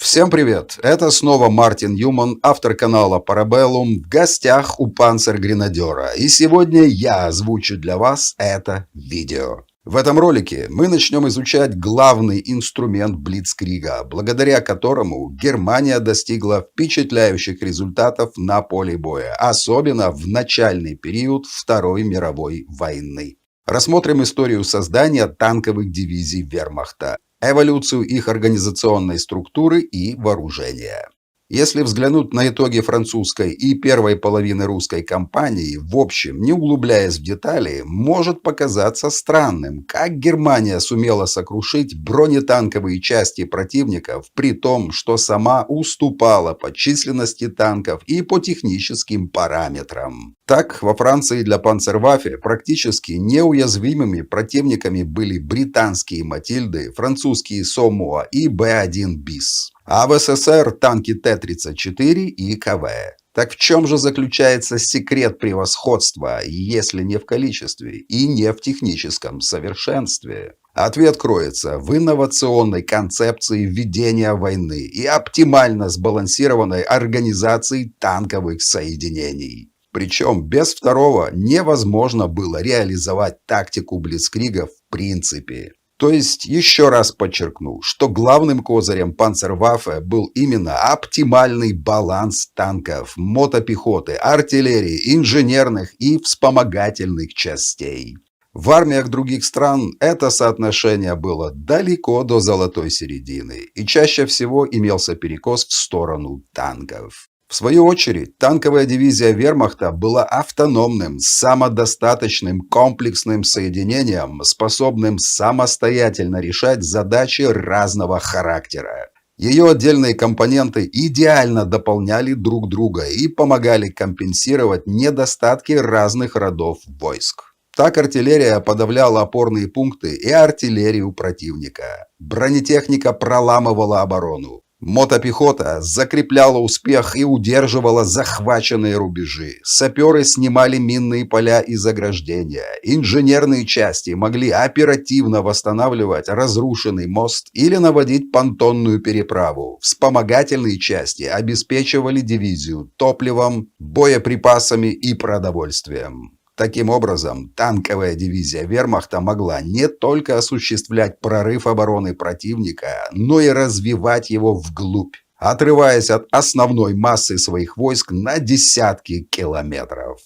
Всем привет! Это снова Мартин Юман, автор канала Parabellum, в гостях у Панцергренадера. И сегодня я озвучу для вас это видео. В этом ролике мы начнем изучать главный инструмент Блицкрига, благодаря которому Германия достигла впечатляющих результатов на поле боя, особенно в начальный период Второй мировой войны. Рассмотрим историю создания танковых дивизий Вермахта, эволюцию их организационной структуры и вооружения. Если взглянуть на итоги французской и первой половины русской кампании, в общем, не углубляясь в детали, может показаться странным, как Германия сумела сокрушить бронетанковые части противников, при том, что сама уступала по численности танков и по техническим параметрам. Так, во Франции для Панцерваффе практически неуязвимыми противниками были британские Матильды, французские Сомуа и Б-1 БИС. А в СССР танки Т-34 и КВ. Так в чем же заключается секрет превосходства, если не в количестве и не в техническом совершенстве? Ответ кроется в инновационной концепции ведения войны и оптимально сбалансированной организации танковых соединений. Причем без второго невозможно было реализовать тактику Блицкрига в принципе. То есть, еще раз подчеркну, что главным козырем Панцерваффе был именно оптимальный баланс танков, мотопехоты, артиллерии, инженерных и вспомогательных частей. В армиях других стран это соотношение было далеко до золотой середины, и чаще всего имелся перекос в сторону танков. В свою очередь, танковая дивизия Вермахта была автономным, самодостаточным комплексным соединением, способным самостоятельно решать задачи разного характера. Ее отдельные компоненты идеально дополняли друг друга и помогали компенсировать недостатки разных родов войск. Так артиллерия подавляла опорные пункты и артиллерию противника. Бронетехника проламывала оборону. Мотопехота закрепляла успех и удерживала захваченные рубежи. Саперы снимали минные поля и заграждения. Инженерные части могли оперативно восстанавливать разрушенный мост или наводить понтонную переправу. Вспомогательные части обеспечивали дивизию топливом, боеприпасами и продовольствием. Таким образом, танковая дивизия Вермахта могла не только осуществлять прорыв обороны противника, но и развивать его вглубь, отрываясь от основной массы своих войск на десятки километров.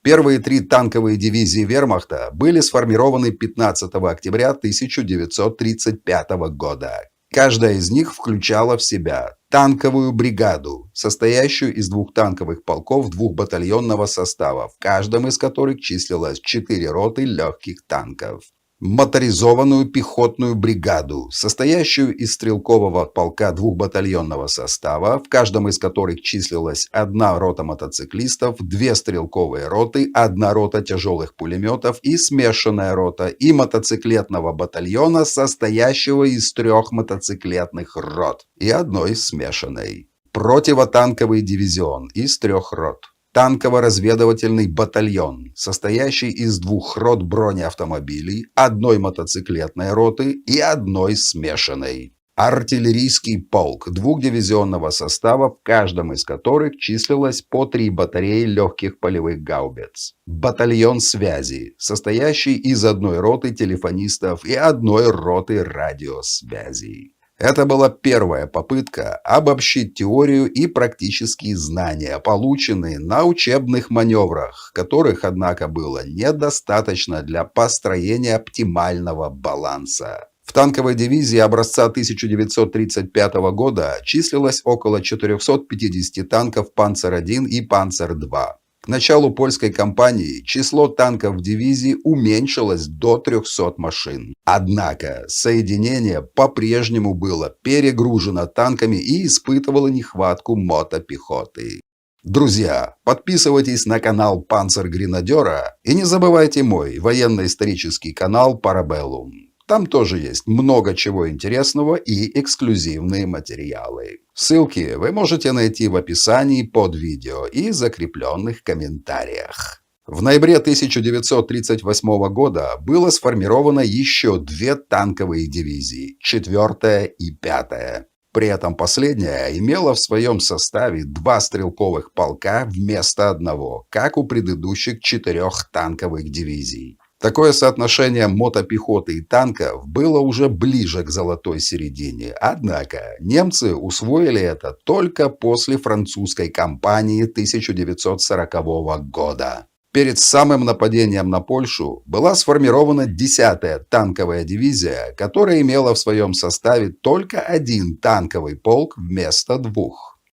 Первые три танковые дивизии Вермахта были сформированы 15 октября 1935 года. Каждая из них включала в себя танковую бригаду, состоящую из двух танковых полков двухбатальонного состава, в каждом из которых числилось 4 роты легких танков. Моторизованную пехотную бригаду, состоящую из стрелкового полка двухбатальонного состава, в каждом из которых числилась 1 рота мотоциклистов, 2 стрелковые роты, 1 рота тяжелых пулеметов и смешанная рота, и мотоциклетного батальона, состоящего из 3 мотоциклетных рот и 1 смешанной. Противотанковый дивизион из 3 рот. Танково-разведывательный батальон, состоящий из 2 рот бронеавтомобилей, 1 мотоциклетной роты и 1 смешанной. Артиллерийский полк двухдивизионного состава, в каждом из которых числилось по 3 батареи легких полевых гаубиц. Батальон связи, состоящий из 1 роты телефонистов и 1 роты радиосвязи. Это была первая попытка обобщить теорию и практические знания, полученные на учебных маневрах, которых, однако, было недостаточно для построения оптимального баланса. В танковой дивизии образца 1935 года числилось около 450 танков «Панцер-1» и «Панцер-2». К началу польской кампании число танков в дивизии уменьшилось до 300 машин. Однако соединение по-прежнему было перегружено танками и испытывало нехватку мотопехоты. Друзья, подписывайтесь на канал Панцергренадера и не забывайте мой военно-исторический канал Parabellum. Там тоже есть много чего интересного и эксклюзивные материалы. Ссылки вы можете найти в описании под видео и закрепленных комментариях. В ноябре 1938 года было сформировано еще 2 танковые дивизии, 4-я и 5-я. При этом последняя имела в своем составе 2 стрелковых полка вместо одного, как у предыдущих 4 танковых дивизий. Такое соотношение мотопехоты и танков было уже ближе к золотой середине, однако немцы усвоили это только после французской кампании 1940 года. Перед самым нападением на Польшу была сформирована 10-я танковая дивизия, которая имела в своем составе только 1 танковый полк вместо 2.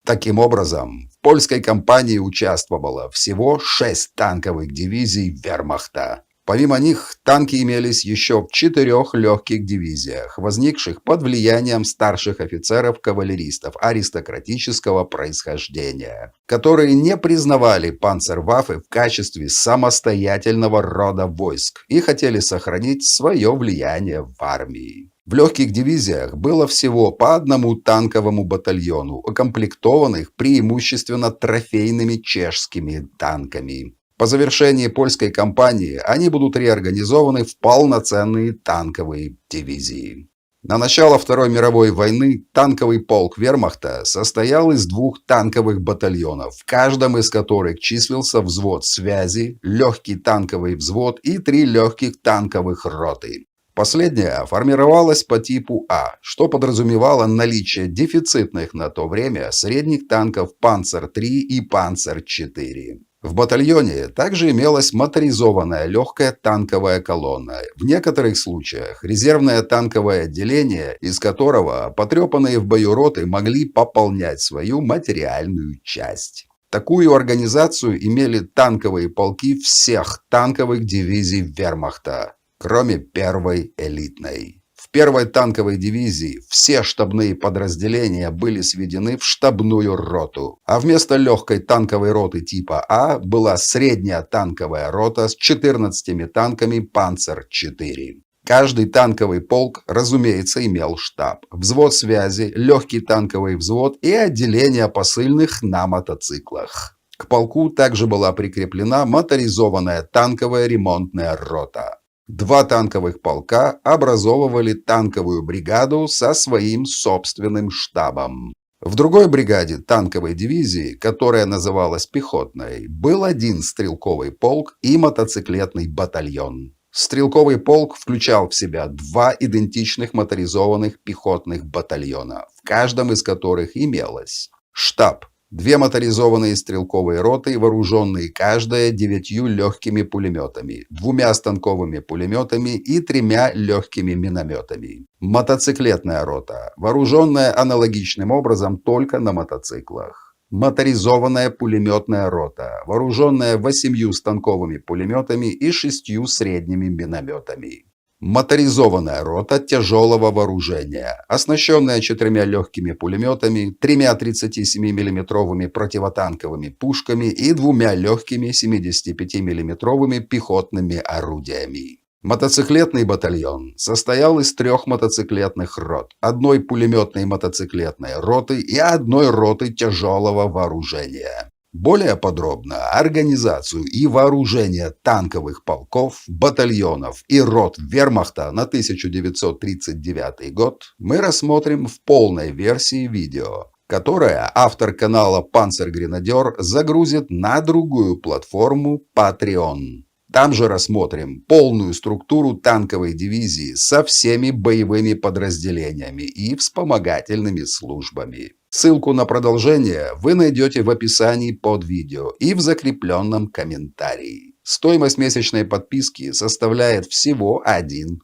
Таким образом, в польской кампании участвовало всего 6 танковых дивизий вермахта. Помимо них, танки имелись еще в 4 легких дивизиях, возникших под влиянием старших офицеров-кавалеристов аристократического происхождения, которые не признавали панцерваффе в качестве самостоятельного рода войск и хотели сохранить свое влияние в армии. В легких дивизиях было всего по 1 танковому батальону, укомплектованных преимущественно трофейными чешскими танками. По завершении польской кампании они будут реорганизованы в полноценные танковые дивизии. На начало Второй мировой войны танковый полк вермахта состоял из 2 танковых батальонов, в каждом из которых числился взвод связи, легкий танковый взвод и 3 легких танковых роты. Последняя формировалась по типу А, что подразумевало наличие дефицитных на то время средних танков «Панцер-3» и «Панцер-4». В батальоне также имелась моторизованная легкая танковая колонна, в некоторых случаях резервное танковое отделение, из которого потрепанные в бою роты могли пополнять свою материальную часть. Такую организацию имели танковые полки всех танковых дивизий вермахта, кроме 1-й элитной. В 1-й танковой дивизии все штабные подразделения были сведены в штабную роту, а вместо легкой танковой роты типа А была средняя танковая рота с 14 танками «Панцер-4». Каждый танковый полк, разумеется, имел штаб, взвод связи, легкий танковый взвод и отделение посыльных на мотоциклах. К полку также была прикреплена моторизованная танковая ремонтная рота. 2 танковых полка образовывали танковую бригаду со своим собственным штабом. В другой бригаде танковой дивизии, которая называлась пехотной, был 1 стрелковый полк и мотоциклетный батальон. Стрелковый полк включал в себя 2 идентичных моторизованных пехотных батальона, в каждом из которых имелось штаб, 2 моторизованные стрелковые роты, вооруженные каждая 9 легкими пулеметами, 2 станковыми пулеметами и 3 легкими минометами. Мотоциклетная рота, вооруженная аналогичным образом только на мотоциклах. Моторизованная пулеметная рота, вооруженная 8 станковыми пулеметами и 6 средними минометами. Моторизованная рота тяжелого вооружения, оснащенная 4 легкими пулеметами, 3 37 мм противотанковыми пушками и 2 легкими 75 мм пехотными орудиями. Мотоциклетный батальон состоял из 3 мотоциклетных рот, 1 пулеметной мотоциклетной роты и 1 роты тяжелого вооружения. Более подробно организацию и вооружение танковых полков, батальонов и рот вермахта на 1939 год мы рассмотрим в полной версии видео, которое автор канала «Панцергренадер» загрузит на другую платформу Patreon. Там же рассмотрим полную структуру танковой дивизии со всеми боевыми подразделениями и вспомогательными службами. Ссылку на продолжение вы найдете в описании под видео и в закрепленном комментарии. Стоимость месячной подписки составляет всего $1.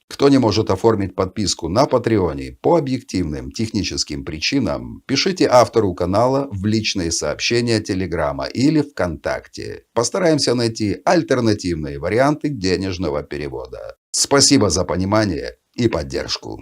Кто не может оформить подписку на Патреоне по объективным техническим причинам, пишите автору канала в личные сообщения Телеграма или ВКонтакте. Постараемся найти альтернативные варианты денежного перевода. Спасибо за понимание и поддержку.